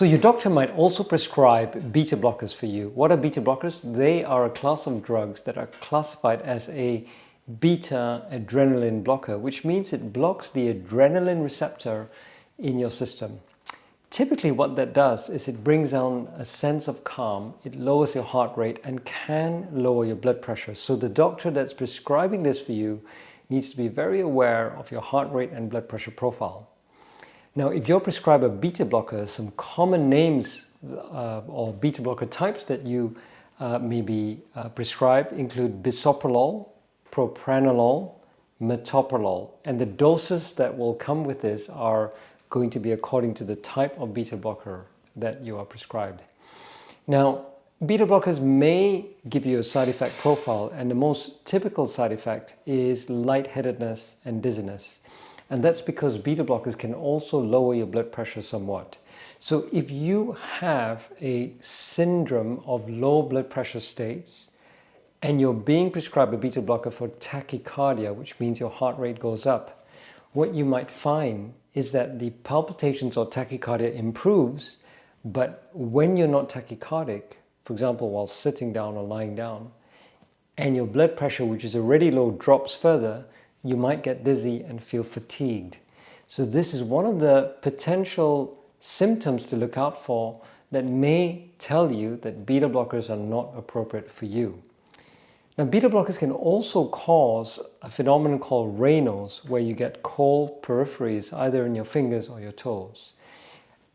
So your doctor might also prescribe beta blockers for you. What are beta blockers? They are a class of drugs that are classified as a beta adrenaline blocker, which means it blocks the adrenaline receptor in your system. Typically what that does is it brings down a sense of calm, it lowers your heart rate and can lower your blood pressure. So the doctor that's prescribing this for you needs to be very aware of your heart rate and blood pressure profile. Now, if you're prescribed a beta blocker, some common names or beta blocker types that you may be prescribed include bisoprolol, propranolol, metoprolol, and the doses that will come with this are going to be according to the type of beta blocker that you are prescribed. Now, beta blockers may give you a side effect profile, and the most typical side effect is lightheadedness and dizziness. And that's because beta blockers can also lower your blood pressure somewhat. So if you have a syndrome of low blood pressure states and you're being prescribed a beta blocker for tachycardia, which means your heart rate goes up, what you might find is that the palpitations or tachycardia improves, but when you're not tachycardic, for example, while sitting down or lying down, and your blood pressure, which is already low, drops further, you might get dizzy and feel fatigued. So this is one of the potential symptoms to look out for that may tell you that beta blockers are not appropriate for you. Now, beta blockers can also cause a phenomenon called Raynaud's, where you get cold peripheries either in your fingers or your toes.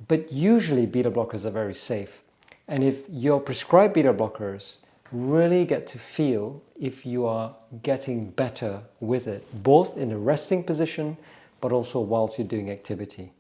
But usually beta blockers are very safe. And if you're prescribed beta blockers, really get to feel if you are getting better with it, both in a resting position, but also whilst you're doing activity.